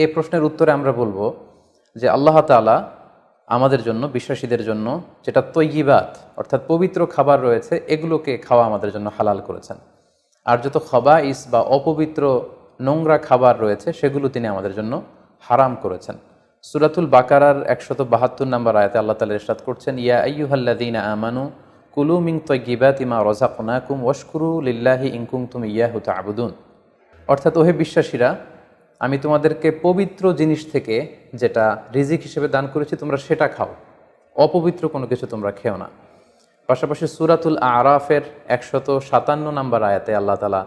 এই প্রশ্নের উত্তরে আমরা বলবো যে আল্লাহ তাআলা আমাদের জন্য, বিশ্বাসীদের জন্য যেটা তৈয়িবাত অর্থাৎ পবিত্র খাবার রয়েছে এগুলোকে খাওয়া আমাদের জন্য হালাল করেছেন। আর যত খাবাইস বা অপবিত্র নোংরা খাবার রয়েছে সেগুলো তিনি আমাদের জন্য হারাম করেছেন। সূরাতুল বাকারার 172 নম্বর আয়াতে আল্লাহ তাআলা ইরশাদ করছেন, ইয়া আইয়ুহাল্লাযীনা আমানু কুলু মিন তাইয়্যিবাতি মা রাযাকনাকুম ওয়াশকুরু লিল্লাহি ইন কুনতুম ইয়াহু তা'বুদুন। অর্থাৎ ওহে বিশ্বাসীরা, আমি তোমাদেরকে পবিত্র জিনিস থেকে যেটা রিজিক হিসেবে দান করেছি তোমরা সেটা খাও, অপবিত্র কোনো কিছু তোমরা খেও না। পাশাপাশি সূরাতুল আরাফের 157 নম্বর আয়াতে আল্লাহ তাআলা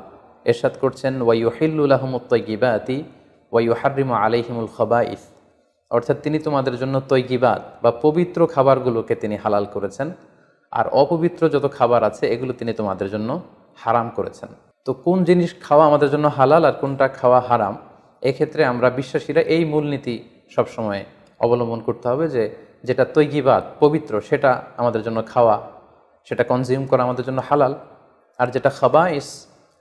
ইরশাদ করছেন, ওয়া ইউহিল্লু লাহুমুত তাইয়্যিবাতি ওয়া ইউহাররিমু আলাইহিমুল খাবাইস। অর্থাৎ তিনি তোমাদের জন্য তৈয়িবাত বা পবিত্র খাবারগুলোকে তিনি হালাল করেছেন, আর অপবিত্র যত খাবার আছে এগুলো তিনি তোমাদের জন্য হারাম করেছেন। তো কোন জিনিস খাওয়া আমাদের জন্য হালাল আর কোনটা খাওয়া হারাম, এক্ষেত্রে আমরা বিশ্বাসীরা এই মূলনীতি সবসময় অবলম্বন করতে হবে যে যেটা তৈয়িবাত পবিত্র সেটা আমাদের জন্য খাওয়া, সেটা কনজিউম করা আমাদের জন্য হালাল, আর যেটা খাবাইস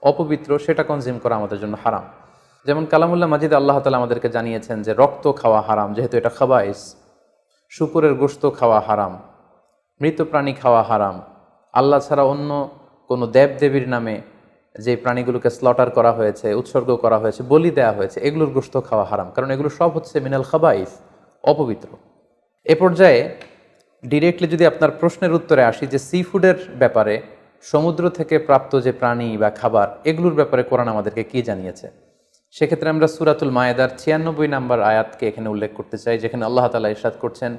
অপবিত্র সেটা কনজিউম করা আমাদের জন্য হারাম। যেমন কালামুল্লাহ মাজিদ আল্লাহ তাআলা আমাদেরকে জানিয়েছেন যে রক্ত খাওয়া হারাম, যেহেতু এটা খাবাইস। শুকরের গোশত খাওয়া হারাম, মৃত প্রাণী খাওয়া হারাম, আল্লাহ ছাড়া অন্য কোনো দেবদেবীর নামে যে প্রাণীগুলোকে স্লটার করা হয়েছে, উৎসর্গ করা হয়েছে, বলি দেওয়া হয়েছে, এগুলোর গোশত খাওয়া হারাম, কারণ এগুলো সব হচ্ছে মিনাল খাবাইস, অপবিত্র। এ পর্যায়ে ডিরেক্টলি যদি আপনার প্রশ্নের উত্তরে আসি যে সি ফুডের ব্যাপারে, সমুদ্র থেকে প্রাপ্ত যে প্রাণী বা খাবার এগুলোর ব্যাপারে কোরআন আমাদেরকে কি জানিয়েছে, সেক্ষেত্রে আমরা সূরাতুল মায়েদার 96 নম্বর আয়াতকে এখানে উল্লেখ করতে চাই, যেখানে আল্লাহ তাআলা ইরশাদ করছেন,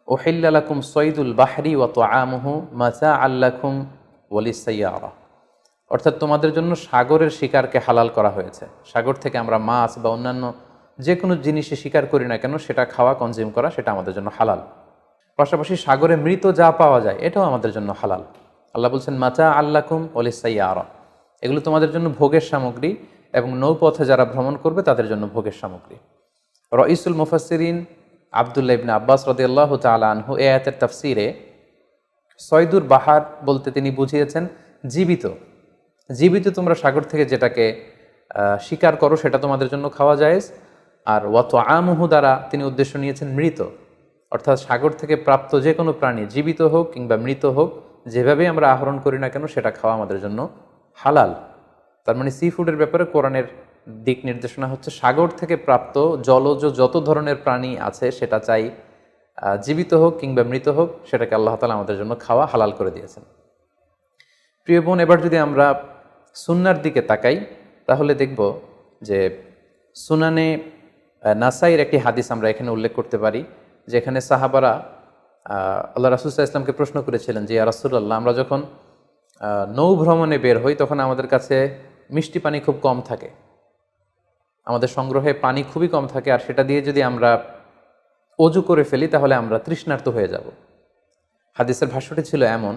উহিল্লা লাকুম সয়দুল বাহরি ওয়া তুআমুহু মাতাআল লাকুম ওয়া লিস-সাইয়ারা। অর্থাৎ তোমাদের জন্য সাগরের শিকারকে হালাল করা হয়েছে। সাগর থেকে আমরা মাছ বা অন্যান্য যে কোনো জিনিসে শিকার করি না কেন সেটা খাওয়া, কনজিউম করা সেটা আমাদের জন্য হালাল। পাশাপাশি সাগরে মৃত যা পাওয়া যায় এটাও আমাদের জন্য হালাল। আল্লাহ বলছেন মাতাআল লাকুম ওয়া লিস-সাইয়ারা, এগুলো তোমাদের জন্য ভোগের সামগ্রী এবং নৌপথে যারা ভ্রমণ করবে তাদের জন্য ভোগের সামগ্রী। রাইসুল মুফাসসিরিন আব্দুল্লাহ ইবনে আব্বাস রাদিয়াল্লাহু তাআলা আনহু এই আয়াতের তাফসীরে সয়দুর বাহার বলতে তিনি বুঝিয়েছেন জীবিত। জীবিত তোমরা সাগর থেকে যেটাকে শিকার করো সেটা তোমাদের জন্য খাওয়া জায়েজ। আর ওয়া তুআমুহু দ্বারা তিনি উদ্দেশ্য নিয়েছেন মৃত, অর্থাৎ সাগর থেকে প্রাপ্ত যে কোনো প্রাণী জীবিত হোক কিংবা মৃত হোক, যেভাবেই আমরা আহরণ করি না কেন সেটা খাওয়া আমাদের জন্য হালাল। তার মানে সি ফুডের ব্যাপারে কোরআনের দিক নির্দেশনা হচ্ছে সাগর থেকে প্রাপ্ত জলজ যত ধরনের প্রাণী আছে সেটা চাই জীবিত হোক কিংবা মৃত হোক, সেটাকে আল্লাহ তাআলা আমাদের জন্য খাওয়া হালাল করে দিয়েছেন। প্রিয় বোন, এবার যদি আমরা সুন্নার দিকে তাকাই তাহলে দেখব যে সুনানে নাসাইর একটি হাদিস আমরা এখানে উল্লেখ করতে পারি, যেখানে সাহাবারা আল্লাহ রাসূল সাল্লাল্লাহু আলাইহি ওয়াসাল্লামকে প্রশ্ন করেছিলেন যে ইয়া রাসূলুল্লাহ, আমরা যখন নৌ ভ্রমণে বের হই তখন আমাদের কাছে মিষ্টি পানি খুব কম থাকে, আমাদের সংগ্রহে পানি খুবই কম থাকে, আর সেটা দিয়ে যদি আমরা অজু করে ফেলি তাহলে আমরা তৃষ্ণার্ত হয়ে যাব। হাদিসের ভাষ্যটি ছিল এমন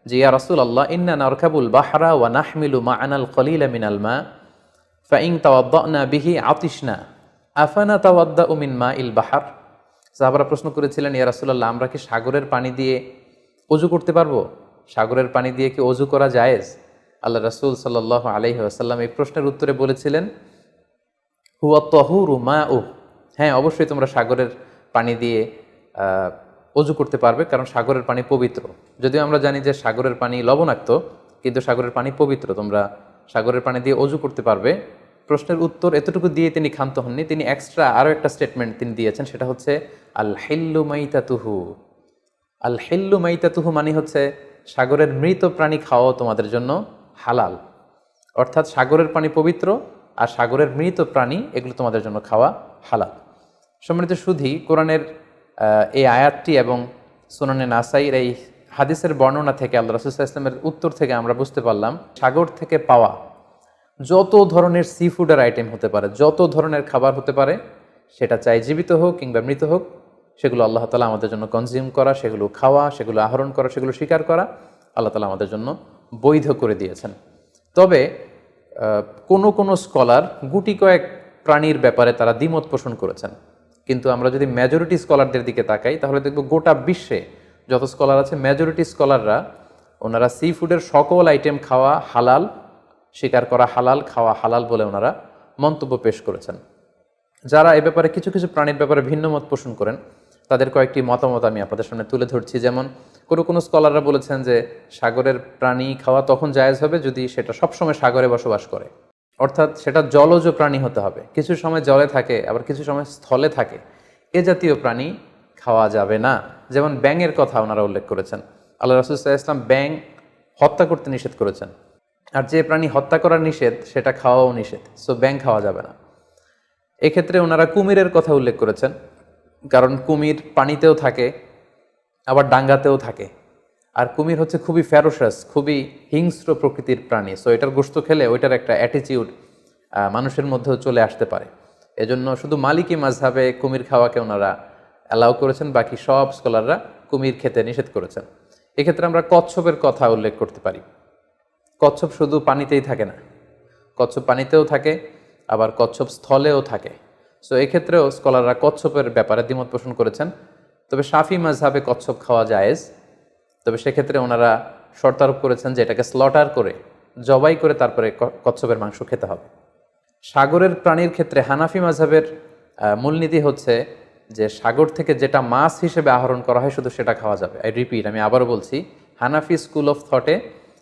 যে ইয়া রাসূলুল্লাহ, ইন্না নারকাবুল বাহরা ওয়া নাহমিলু মা'ানাল কলিলা মিনাল মা ফাইন তাওয়াদ্দানা বিহি আতিশনা আফানা তাওয়াদ্দাউ মিন মাইল বাহর। সাহাবারা প্রশ্ন করেছিলেন, ইয়া রাসূলুল্লাহ, আমরা কি সাগরের পানি দিয়ে অজু করতে পারবো? সাগরের পানি দিয়ে কি অজু করা জায়েজ? আল্লাহ রাসূল সাল্লাল্লাহু আলাইহি ওয়াসাল্লাম এই প্রশ্নের উত্তরে বলেছিলেন, হুয়া তাহুরু মাউ, হ্যাঁ অবশ্যই তোমরা সাগরের পানি দিয়ে অজু করতে পারবে, কারণ সাগরের পানি পবিত্র। যদিও আমরা জানি যে সাগরের পানি লবণাক্ত, কিন্তু সাগরের পানি পবিত্র, তোমরা সাগরের পানি দিয়ে অজু করতে পারবে। প্রশ্নের উত্তর এতটুকু দিয়ে তিনি ক্ষান্ত হননি, তিনি এক্সট্রা আরও একটা স্টেটমেন্ট তিনি দিয়েছেন, সেটা হচ্ছে আল হিল্লু মাইতাতুহু। আল হিল্লু মাইতাতুহু মানে হচ্ছে সাগরের মৃত প্রাণী খাওয়াও তোমাদের জন্য হালাল। অর্থাৎ সাগরের পানি পবিত্র আর সাগরের মৃত প্রাণী এগুলো তোমাদের জন্য খাওয়া হালাল। সম্মানিত সুধী, কোরআনের এই আয়াতটি এবং সুনানে নাসাইর এই হাদিসের বর্ণনা থেকে আল্লাহ রাসূল সাল্লাল্লাহু আলাইহি ওয়াসাল্লামের উত্তর থেকে আমরা বুঝতে পারলাম সাগর থেকে পাওয়া যত ধরনের সি ফুডের আইটেম হতে পারে, যত ধরনের খাবার হতে পারে, সেটা চাই জীবিত হোক কিংবা মৃত হোক, সেগুলো আল্লাহ তাআলা আমাদের জন্য কনজিউম করা, সেগুলো খাওয়া, সেগুলো আহরণ করা, সেগুলো স্বীকার করা আল্লাহ তাআলা আমাদের জন্য বৈধ করে দিয়েছেন। তবে কোনো স্কলার গুটি কয়েক প্রাণীর ব্যাপারে তারা দ্বিমত পোষণ করেছেন, কিন্তু আমরা যদি মেজরিটি স্কলারদের দিকে তাকাই তাহলে দেখব গোটা বিশ্বে যত স্কলার আছে মেজরিটি স্কলাররা ওনারা সি ফুডের সকল আইটেম খাওয়া হালাল, স্বীকার করা হালাল, খাওয়া হালাল বলে ওনারা মন্তব্য পেশ করেছেন। যারা এ ব্যাপারে কিছু কিছু প্রাণীর ব্যাপারে ভিন্ন মত পোষণ করেন, তাদের কয়েকটি মতামত আমি আপনাদের সামনে তুলে ধরছি। যেমন কোনো স্কলাররা বলেছেন যে সাগরের প্রাণী খাওয়া তখন জায়েজ হবে যদি সেটা সবসময় সাগরে বসবাস করে, অর্থাৎ সেটা জলজ প্রাণী হতে হবে। কিছু সময় জলে থাকে, আবার কিছু সময় স্থলে থাকে, এ জাতীয় প্রাণী খাওয়া যাবে না। যেমন ব্যাঙের কথা ওনারা উল্লেখ করেছেন। আল্লাহ রাসূল সাল্লাল্লাহু আলাইহি ওয়াসাল্লাম ব্যাঙ হত্যা করতে নিষেধ করেছেন, আর যে প্রাণী হত্যা করা নিষেধ সেটা খাওয়াও নিষেধ, সো ব্যাঙ খাওয়া যাবে না। এক্ষেত্রে ওনারা কুমিরের কথা উল্লেখ করেছেন, কারণ কুমির পানিতেও থাকে আবার ডাঙ্গাতেও থাকে, আর কুমির হচ্ছে খুবই ফ্যারোসাস, খুবই হিংস্র প্রকৃতির প্রাণী। সো এটার গোশত খেলে ওইটার একটা অ্যাটিটিউড মানুষের মধ্যেও চলে আসতে পারে। এজন্য শুধু মালিকি মাযহাবে কুমির খাওয়াকে ওনারা অ্যালাউ করেছেন, বাকি সব স্কলাররা কুমির খেতে নিষেধ করেছেন। এক্ষেত্রে আমরা কচ্ছপের কথা উল্লেখ করতে পারি। কচ্ছপ শুধু পানিতেই থাকে না, কচ্ছপ পানিতেও থাকে, আবার কচ্ছপ স্থলেও থাকে। সো এক্ষেত্রেও স্কলাররা কচ্ছপের ব্যাপারে দ্বিমত পোষণ করেছেন। তবে শাফি মাযহাবে কচ্ছপ খাওয়া জায়েজ, তবে সেক্ষেত্রে ওনারা শর্ত আরোপ করেছেন যে এটাকে স্লটার করে, জবাই করে তারপরে কচ্ছপের মাংস খেতে হবে। সাগরের প্রাণীর ক্ষেত্রে হানাফি মাযহাবের মূলনীতি হচ্ছে যে সাগর থেকে যেটা মাছ হিসেবে আহরণ করা হয় শুধু সেটা খাওয়া যাবে। আই রিপিট, আমি আবারও বলছি, হানাফি স্কুল অফ থটে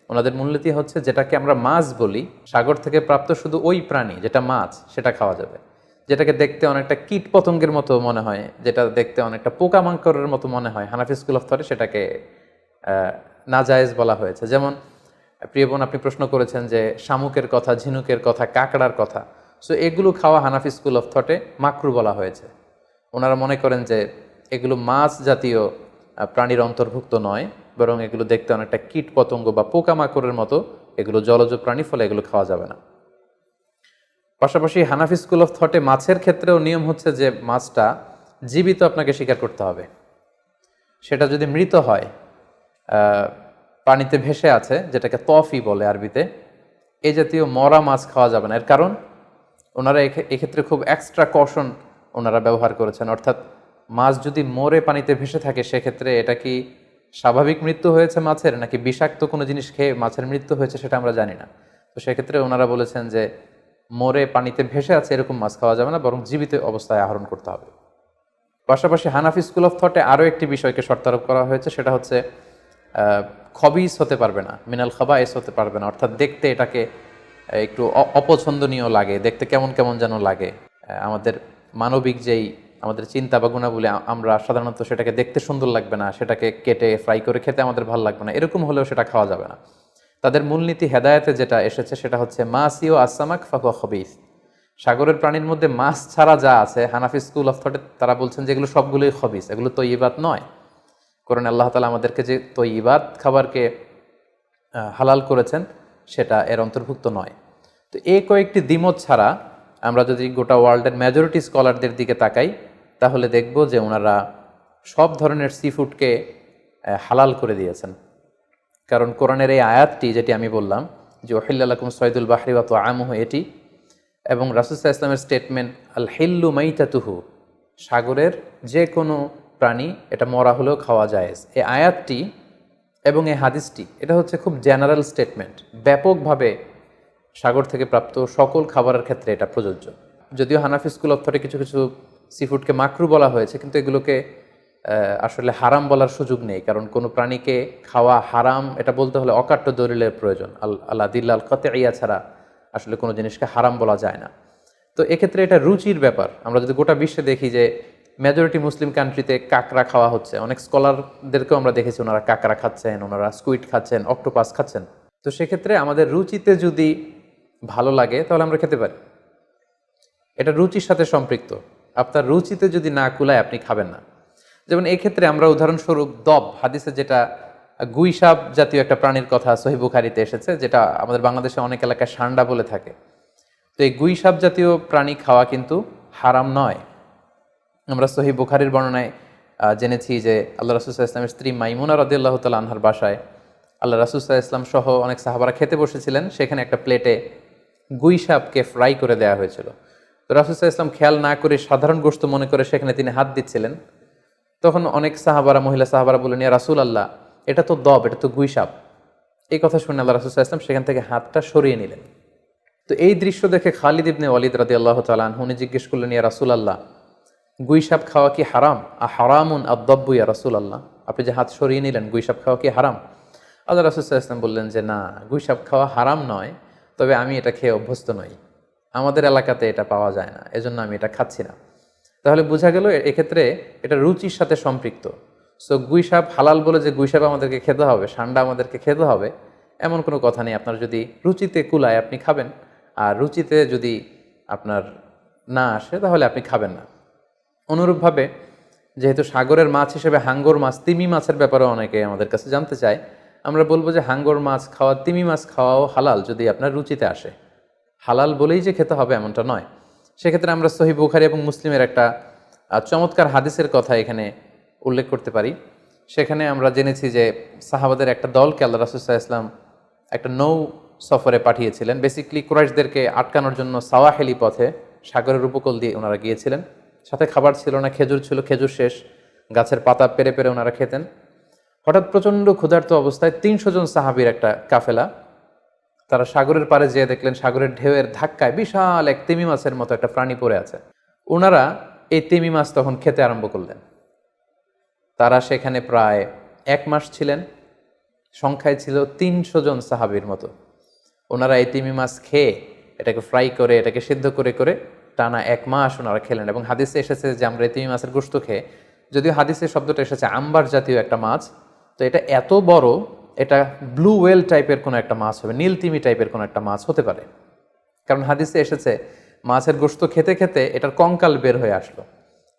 ওনাদের মূলনীতি হচ্ছে যেটাকে আমরা মাছ বলি, সাগর থেকে প্রাপ্ত শুধু ওই প্রাণী যেটা মাছ সেটা খাওয়া যাবে। যেটাকে দেখতে অনেকটা কীট পতঙ্গের মতো মনে হয়, যেটা দেখতে অনেকটা পোকামাকড়ের মতো মনে হয়, হানাফি স্কুল অফ থটে সেটাকে নাজায়েজ বলা হয়েছে। যেমন প্রিয় বোন, আপনি প্রশ্ন করেছেন যে শামুকের কথা, ঝিনুকের কথা, কাঁকড়ার কথা। সো এগুলো খাওয়া হানাফি স্কুল অফ থটে মাকরু বলা হয়েছে। ওনারা মনে করেন যে এগুলো মাছ জাতীয় প্রাণীর অন্তর্ভুক্ত নয়, বরং এগুলো দেখতে অনেকটা কীট পতঙ্গ বা পোকামাকড়ের মতো, এগুলো জলজ প্রাণী, ফলে এগুলো খাওয়া যাবে না। পাশাপাশি হানাফি স্কুল অফ থটে মাছের ক্ষেত্রেও নিয়ম হচ্ছে যে মাছটা জীবিত আপনাকে শিকার করতে হবে। সেটা যদি মৃত হয়, পানিতে ভেসে আছে, যেটাকে তফি বলে আরবিতে, এই জাতীয় মরা মাছ খাওয়া যাবে না। এর কারণ ওনারা এক্ষেত্রে খুব এক্সট্রা কশন ওনারা ব্যবহার করেছেন। অর্থাৎ মাছ যদি মরে পানিতে ভেসে থাকে, সেক্ষেত্রে এটা কি স্বাভাবিক মৃত্যু হয়েছে মাছের, নাকি বিষাক্ত কোনো জিনিস খেয়ে মাছের মৃত্যু হয়েছে, সেটা আমরা জানি না। তো সেক্ষেত্রে ওনারা বলেছেন যে মরে পানিতে ভেসে আছে এরকম মাছ খাওয়া যাবে না, বরং জীবিত অবস্থায় আহরণ করতে হবে। পাশাপাশি হানাফি স্কুল অফ থটে আরও একটি বিষয়কে শর্তারোপ করা হয়েছে, সেটা হচ্ছে খবিস হতে পারবে না, মিনাল খাবায়েস হতে পারবে না। অর্থাৎ দেখতে এটাকে একটু অপছন্দনীয় লাগে, দেখতে কেমন কেমন যেন লাগে। আমাদের মানবিক যেই আমাদের চিন্তা বা গুণাবলী, আমরা সাধারণত সেটাকে দেখতে সুন্দর লাগবে না, সেটাকে কেটে ফ্রাই করে খেতে আমাদের ভালো লাগবে না, এরকম হলেও সেটা খাওয়া যাবে না। তাদের মূলনীতি হেদায়েতে যেটা এসেছে সেটা হচ্ছে মাসিও আসামাক ফাকুয়া খবিস। সাগরের প্রাণীর মধ্যে মাছ ছাড়া যা আছে, হানাফি স্কুল অফ থটে তারা বলছেন যে এগুলো সবগুলোই খবিস, এগুলো তৈয়বাত নয়। কোরআনে আল্লাহ তাআলা আমাদেরকে যে তৈয়বাত খাবারকে হালাল করেছেন সেটা এর অন্তর্ভুক্ত নয়। তো এই কয়েকটি দ্বিমত ছাড়া আমরা যদি গোটা ওয়ার্ল্ডের মেজরিটি স্কলারদের দিকে তাকাই, তাহলে দেখব যে ওনারা সব ধরনের সি ফুডকে হালাল করে দিয়েছেন। কারণ কোরআনের এই আয়াতটি, যেটি আমি বললাম যে ওহিল্লা লাকুম সয়দুল বাহরি ওয়া তুআমুহু, এটি এবং রাসূল সাল্লাল্লাহু আলাইহি ওয়াসাল্লামের স্টেটমেন্ট আল হিল্লু মাইতাতুহু, সাগরের যে কোনো প্রাণী এটা মরা হলেও খাওয়া জায়েজ, এই আয়াতটি এবং এই হাদিসটি, এটা হচ্ছে খুব জেনারেল স্টেটমেন্ট, ব্যাপকভাবে সাগর থেকে প্রাপ্ত সকল খাবারের ক্ষেত্রে এটা প্রযোজ্য। যদিও হানাফি স্কুল অফ থটে কিছু কিছু সি ফুডকে মাকরু বলা হয়েছে, কিন্তু এগুলোকে আসলে হারাম বলার সুযোগ নেই। কারণ কোনো প্রাণীকে খাওয়া হারাম এটা বলতে হলে অকাট্য দলিলের প্রয়োজন। আল্লাহ দিল্লাল কাতঈয়া ছাড়া আসলে কোনো জিনিসকে হারাম বলা যায় না। তো এক্ষেত্রে এটা রুচির ব্যাপার। আমরা যদি গোটা বিশ্বে দেখি যে মেজরিটি মুসলিম কান্ট্রিতে কাঁকড়া খাওয়া হচ্ছে, অনেক স্কলারদেরকেও আমরা দেখেছি ওনারা কাঁকড়া খাচ্ছেন, ওনারা স্কুইড খাচ্ছেন, অক্টোপাস খাচ্ছেন। তো সেক্ষেত্রে আমাদের রুচিতে যদি ভালো লাগে তাহলে আমরা খেতে পারি, এটা রুচির সাথে সম্পৃক্ত। আপনার রুচিতে যদি না কুলায় আপনি খাবেন না। যেমন এই ক্ষেত্রে আমরা উদাহরণস্বরূপ দব, হাদিসে যেটা গুইসাপ জাতীয় একটা প্রাণীর কথা সহিহ বুখারীতে এসেছে, যেটা আমাদের বাংলাদেশে অনেক এলাকায় সান্ডা বলে থাকে। তো এই গুইসাপ জাতীয় প্রাণী খাওয়া কিন্তু হারাম নয়। আমরা সহিহ বুখারীর বর্ণনায় জেনেছি যে আল্লাহ রাসূল সাল্লাল্লাহু আলাইহি ওয়াসাল্লামের স্ত্রী মাইমুনা রাদিয়াল্লাহু তাআলা আনহার বাসায় আল্লাহ রাসূল সাল্লাল্লাহু আলাইহি ওয়াসাল্লাম সহ অনেক সাহাবারা খেতে বসেছিলেন। সেখানে একটা প্লেটে গুইসাপকে ফ্রাই করে দেওয়া হয়েছিল। তো রাসূল সাল্লাল্লাহু আলাইহি ওয়াসাল্লাম খেয়াল না করে সাধারণ গোশত মনে করে সেখানে তিনি হাত দিচ্ছিলেন। তখন অনেক সাহাবারা, মহিলা সাহাবারা বললেন, ইয়া রাসূলুল্লাহ, এটা তো দব, এটা তো গুইসাপ। এই কথা শুনে আল্লাহ রাসূল সাল্লাল্লাহু আলাইহি ওয়াসাল্লাম সেখান থেকে হাতটা সরিয়ে নিলেন। তো তো এই দৃশ্য দেখে খালিদ ইবনে ওয়ালিদ রাদিয়াল্লাহু তাআলা আনহু উনি জিজ্ঞেস করলেন, ইয়া রাসূলুল্লাহ, গুইসাপ খাওয়া কি হারাম? হারামুন আদ-দাব্বু ইয়া রাসূলুল্লাহ, আপনি যে হাত সরিয়ে নিলেন, গুইসাপ খাওয়া কি হারাম? আল্লাহ রাসূল সাল্লাল্লাহু আলাইহি ওয়াসাল্লাম বললেন যে না, গুইসাপ খাওয়া হারাম নয়, তবে আমি এটা খেয়ে অভ্যস্ত নই, আমাদের এলাকাতে এটা পাওয়া যায় না, এজন্য আমি এটা খাচ্ছি না। তাহলে বোঝা গেল এক্ষেত্রে এটা রুচির সাথে সম্পৃক্ত। সো গুইসাপ হালাল বলে যে গুইসাপ আমাদেরকে খেতে হবে, সান্ডা আমাদেরকে খেতে হবে, এমন কোনো কথা নেই। আপনার যদি রুচিতে কুলায় আপনি খাবেন, আর রুচিতে যদি আপনার না আসে তাহলে আপনি খাবেন না। অনুরূপভাবে যেহেতু সাগরের মাছ হিসেবে হাঙ্গর মাছ, তিমি মাছের ব্যাপারে অনেকে আমাদের কাছে জানতে চায়, আমরা বলবো যে হাঙ্গর মাছ খাওয়া, তিমি মাছ খাওয়াও হালাল যদি আপনার রুচিতে আসে। হালাল বলেই যে খেতে হবে এমনটা নয়। সেক্ষেত্রে আমরা সহিহ বুখারী এবং মুসলিমের একটা চমৎকার হাদিসের কথা এখানে উল্লেখ করতে পারি। সেখানে আমরা জেনেছি যে সাহাবাদের একটা দলকে আল্লাহ রাসূল সাল্লাল্লাহু আলাইহি ওয়াসাল্লাম একটা নৌ সফরে পাঠিয়েছিলেন। বেসিক্যালি কুরাইশদেরকে আটকানোর জন্য সাওয়াহিলি পথে সাগরের উপকূল দিয়ে ওনারা গিয়েছিলেন। সাথে খাবার ছিল না, খেজুর ছিল, খেজুর শেষ, গাছের পাতা পেরে পেরে ওনারা খেতেন। হঠাৎ প্রচণ্ড ক্ষুধার্ত অবস্থায় ৩০০ জন সাহাবীর একটা কাফেলা, তারা সাগরের পাড়ে যেয়ে দেখলেন সাগরের ঢেউয়ের ধাক্কায় বিশাল এক তিমি মাছের মতো একটা প্রাণী পড়ে আছে। ওনারা এই তিমি মাছ তখন খেতে আরম্ভ করলেন। তারা সেখানে প্রায় ১ মাস ছিলেন, সংখ্যায় ছিল ৩০০ জন সাহাবীর মতো। ওনারা এই তিমি মাছ খেয়ে এটাকে ফ্রাই করে, এটাকে সিদ্ধ করে করে টানা ১ মাস ওনারা খেলেন। এবং হাদিসে এসেছে যে আমরা এই তিমি মাছের গোশত খেয়ে, যদিও হাদিসের শব্দটা এসেছে আম্বার জাতীয় একটা মাছ, তো এটা এত বড়, এটা ব্লু ওয়েল টাইপের কোনো একটা মাছ হবে, নীল তিমি টাইপের কোনো একটা মাছ হতে পারে। কারণ হাদিসে এসেছে মাছের গোশত খেতে খেতে এটার কঙ্কাল বের হয়ে আসলো।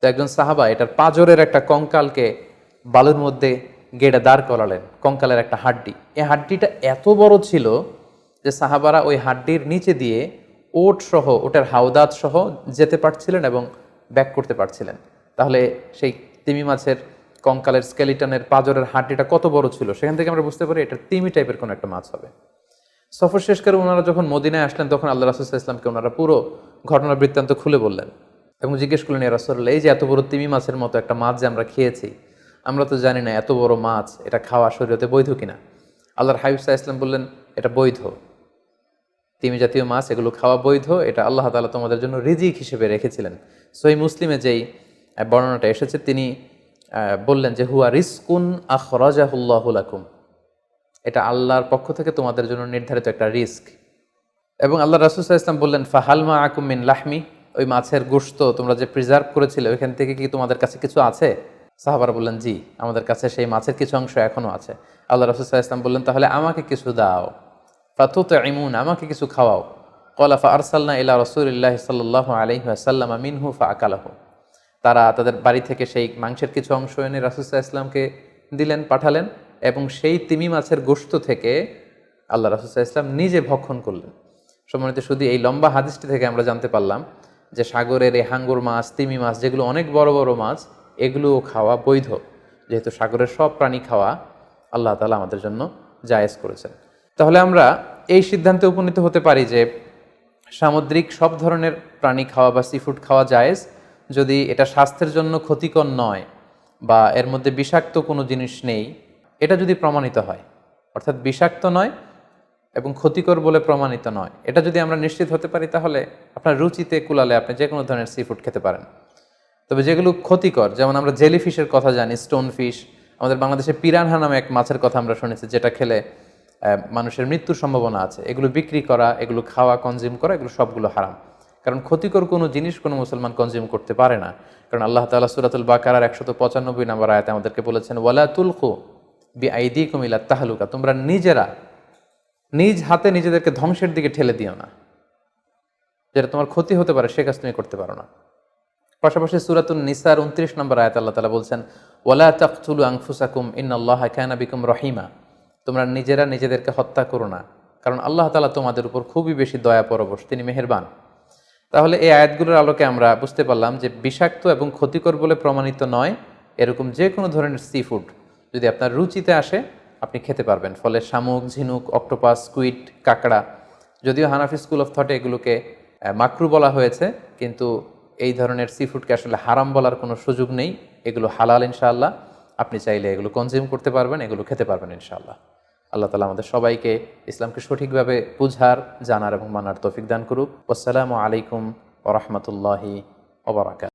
তো একজন সাহাবা এটার পাঁজরের একটা কঙ্কালকে বালুর মধ্যে গেড়ে দাঁড় করালেন, কঙ্কালের একটা হাড্ডি। এই হাড্ডিটা এত বড় ছিল যে সাহাবারা ওই হাড্ডির নিচে দিয়ে ওট সহ, ওটার হাওদাত সহ যেতে পারছিলেন এবং ব্যাক করতে পারছিলেন। তাহলে সেই তিমি মাছের কঙ্কালের স্কেলিটনের পাঁজরের হাড্ডিটা কত বড় ছিল, সেখান থেকে আমরা বুঝতে পারি এটা তিমি টাইপের কোনো একটা মাছ হবে। সফর শেষ করে ওনারা যখন মদিনায় আসলেন তখন আল্লাহ রাসূল সাল্লাল্লাহু আলাইহি ওয়াসাল্লামকে ওনারা পুরো ঘটনার বৃত্তান্ত খুলে বললেন এবং জিজ্ঞেস করলেন, ইয়া রাসূলুল্লাহ, এই যে এত বড় তিমি মাছের মতো একটা মাছ যে আমরা খেয়েছি, আমরা তো জানি না এত বড় মাছ এটা খাওয়া শরীয়তে বৈধ কিনা। আল্লাহর হাবিব সাল্লাল্লাহু আলাইহি ওয়াসাল্লাম বললেন, এটা বৈধ, তিমি জাতীয় মাছ এগুলো খাওয়া বৈধ, এটা আল্লাহ তাআলা তোমাদের জন্য রিজিক হিসেবে রেখেছিলেন। সহিহ মুসলিমে যেই বর্ণনাটা এসেছে, তিনি বললেন যে হুয়া রিজকুন আখরাজাহুল্লাহু লাকুম, এটা আল্লাহর পক্ষ থেকে তোমাদের জন্য নির্ধারিত একটা রিস্ক। এবং আল্লাহ রাসূল সাল্লাল্লাহু আলাইহি ওয়াসাল্লাম বললেন, ফাহাল মাআকুম মিন লাহমি, ওই মাছের গোশত তোমরা যে প্রিজার্ভ করেছিলে ওইখান থেকে কি তোমাদের কাছে কিছু আছে? সাহাবারা বললেন, জি, আমাদের কাছে সেই মাছের কিছু অংশ এখনো আছে। আল্লাহ রাসূল সাল্লাল্লাহু আলাইহি ওয়াসাল্লাম বললেন, তাহলে আমাকে কিছু দাও, ফাতুতঈমুন, আমাকে কিছু খাওয়াও। ক্বালা ফাআরসালনা ইলা রাসূলিল্লাহি সাল্লাল্লাহু আলাইহি ওয়াসাল্লাম মিনহু ফাআকালাহু, তারা তাদের বাড়ি থেকে সেই মাংসের কিছু অংশ এনে রাসূল সাল্লাল্লাহু আলাইহি ওয়াসাল্লামকে দিলেন, পাঠালেন, এবং সেই তিমি মাছের গোশত থেকে আল্লাহ রাসূল সাল্লাল্লাহু আলাইহি ওয়াসাল্লাম নিজে ভক্ষণ করলেন। সম্মানিত, শুধু এই লম্বা হাদিসটি থেকে আমরা জানতে পারলাম যে সাগরের এই হাঙ্গর মাছ, তিমি মাছ, যেগুলো অনেক বড় বড় মাছ, এগুলোও খাওয়া বৈধ, যেহেতু সাগরের সব প্রাণী খাওয়া আল্লাহ তাআলা আমাদের জন্য জায়েজ করেছেন। তাহলে আমরা এই সিদ্ধান্তে উপনীত হতে পারি যে সামুদ্রিক সব ধরনের প্রাণী খাওয়া বা সিফুড খাওয়া জায়েজ, যদি এটা স্বাস্থ্যের জন্য ক্ষতিকর নয় বা এর মধ্যে বিষাক্ত কোনো জিনিস নেই, এটা যদি প্রমাণিত হয়, অর্থাৎ বিষাক্ত নয় এবং ক্ষতিকর বলে প্রমাণিত নয়, এটা যদি আমরা নিশ্চিত হতে পারি, তাহলে আপনার রুচিতে কুলালে আপনি যে কোনো ধরনের সিফুড খেতে পারেন। তবে যেগুলো ক্ষতিকর, যেমন আমরা জেলিফিশের কথা জানি, স্টোন ফিশ, আমাদের বাংলাদেশে পিরানহা নামে এক মাছের কথা আমরা শুনেছি, যেটা খেলে মানুষের মৃত্যুর সম্ভাবনা আছে, এগুলো বিক্রি করা, এগুলো খাওয়া, কনজিউম করা, এগুলো সবগুলো হারাম। কারণ ক্ষতিকর কোনো জিনিস কোনো মুসলমান কনজিউম করতে পারে না। কারণ আল্লাহ তাআলা সূরাতুল বাকারার 195 নম্বর আয়াতে আমাদেরকে বলেছেন, ওয়ালা তুলকু বিআইদিকুম ইলা তাহলুকা, তোমরা নিজেরা নিজ হাতে নিজেদেরকে ধ্বংসের দিকে ঠেলে দিও না, যেটা তোমার ক্ষতি হতে পারে সে কাজ তুমি করতে পারো না। পাশাপাশি সূরাতুন নিসার 29 নম্বর আয়াতে আল্লাহ তাআলা বলছেন, ওয়ালা তাকতুলু আনফুসাকুম ইন্নাল্লাহা কানা বিকুম রহিমা, তোমরা নিজেরা নিজেদেরকে হত্যা করো না, কারণ আল্লাহ তাআলা তোমাদের উপর খুবই বেশি দয়া পরবশ, তিনি মেহেরবান। তাহলে এই আয়াতগুলোর আলোকে আমরা বুঝতে পারলাম যে বিষাক্ত এবং ক্ষতিকর বলে প্রমাণিত নয় এরকম যে কোনো ধরনের সি ফুড যদি আপনার রুচিতে আসে আপনি খেতে পারবেন। ফলে শামুক, ঝিনুক, অক্টোপাস, স্কুইড, কাঁকড়া, যদিও হানাফি স্কুল অফ থটে এগুলোকে মাকরু বলা হয়েছে, কিন্তু এই ধরনের সি ফুডকে আসলে হারাম বলার কোনো সুযোগ নেই, এগুলো হালাল ইনশাআল্লাহ। আপনি চাইলে এগুলো কনজিউম করতে পারবেন, এগুলো খেতে পারবেন ইনশাআল্লাহ। আল্লাহ তাআলা আমাদের সবাইকে ইসলামকে সঠিকভাবে বুঝার, জানার এবং মানার তৌফিক দান করুক। আসসালামু আলাইকুম ওয়া রাহমাতুল্লাহি ওয়া বারাকাতুহু।